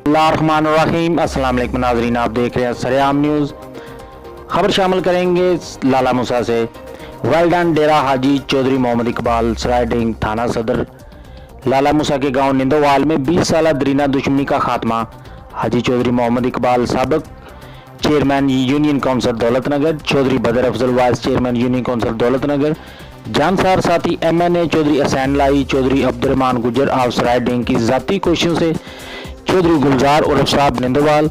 बिस्मिल्लाहिर्रहमानिर्रहीम। अस्सलाम वालेकुम नाज़रीन, आप देख रहे हैं सरेआम न्यूज़। खबर शामिल करेंगे लाला मूसा से। वेल डन डेरा हाजी चौधरी मोहम्मद इकबाल सराइडिंग थाना सदर लाला मूसा के गांव निंदोवाल में 20 साल दरीना दुश्मनी का खात्मा। हाजी चौधरी मोहम्मद इकबाल साबिक चेयरमैन यूनियन काउंसिल दौलत नगर, चौधरी बदर Afzal vice chairman union council दौलत नगर, जानसार साथी MNA चौधरी हसैन लाई, चौधरी अब्दुर्रहमान गुजर ऑफ सराइडिंग की ज़ाती कोशिशों से चौधरी गुलजार उर्फ साहब निंदोवाल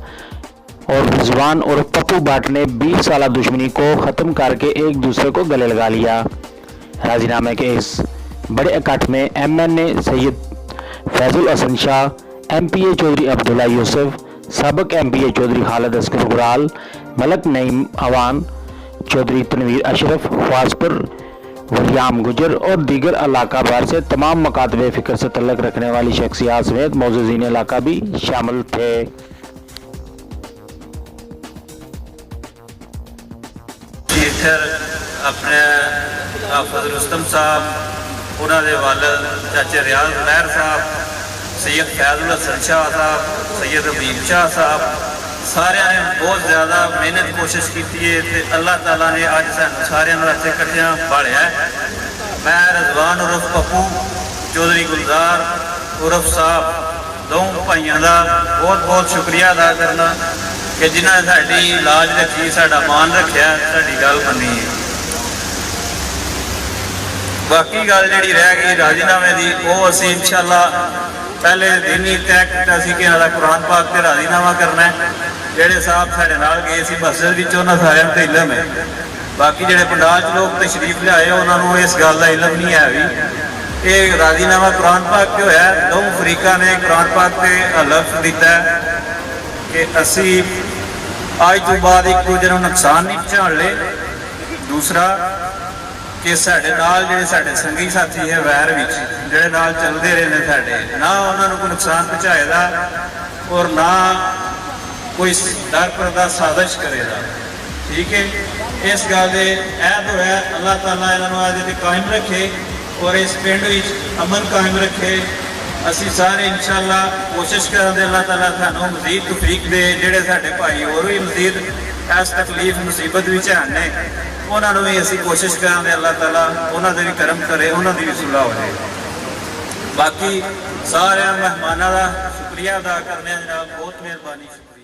और रिजवान उर्फ पप्पू भट्ट ने 20 साल दुश्मनी को ख़त्म करके एक दूसरे को गले लगा लिया। राजीनामे के इस बड़े इकट्ठ में MNA सैयद फैजुल हसन शाह, MPA चौधरी अब्दुल्ला यूसुफ, साबिक MPA चौधरी खालिद अस्कर गुराल, मलक नईम अवान, चौधरी तनवीर अशरफ, ख्वासपुर वलियाम गुजर और दीगर इलाका भर से तमाम मकातबे फ़िक्र से तल्लुक़ रखने वाली शख्सियात समेत मौजूदीन इलाका भी शामिल थे। अपने हाफिज रुस्तम साहब, उन्होंने वालिद चाचे रियाज लहर साहब, सैयद फैजुल हसन शाह साहब, सैयद हबीब शाह साहब, सारे ने बहुत ज़्यादा मेहनत कोशिश की है। अल्लाह ताला ने अज सारे इत्थे इकट्ठियां भालिया। मैं रिजवान उर्फ पप्पू, चौधरी गुलजार उर्फ साहब दोनों भाइयों का बहुत बहुत शुक्रिया अदा करना कि जिन्होंने साडी लाज रखी, साडा मान रखा, साडी गल मनी है। बाकी गल जी रह गई राजीनामे की, वो असी इंशाअल्लाह पहले दिन ही तय किया कि कुरान पाक से राजीनामा करना है। जेडे साहब साढ़े नाल गए सी मस्जिद उन्होंने सारे तो इलम है। बाकी जेडे पंडाल च लोग तशरीफ लियाए उन्होंने इस गल का इलम नहीं है भी। ये राजीनामा कुरान पाक से होया। दोनों फरीका ने कुरान पाक से लफ्ज दिता है कि असी आज तो बाद एक दूजे को नुकसान नहीं पहुँचा ले। दूसरा कि साढ़े नाल जेडे साढ़े संगी साथी है वैर विच जेडे नाल चलते रहे ने साढ़े ना उन्होंने कोई नुकसान पहुँचाएगा और ना कोई डर पर्दा साजिश करेगा। ठीक है, इस गल के ऐद होया अल्लाह ताला इन्होंने आज कायम रखे और इस पिंड विच अमन कायम रखे। असी सारे इंशाअल्लाह कोशिश करांगे अल्लाह ताला सानू मजीद तौफीक दे। जेडे साडे भाई और भी मजीद इस तकलीफ मुसीबत विच हैं उन्होंने भी असी कोशिश करांगे अल्लाह ताला उन्होंने भी करम करे, उन्होंने भी सुलह हो जाए। बाकी सारे मेहमानों का शुक्रिया अदा करने जनाब, बहुत मेहरबानी, शुक्रिया।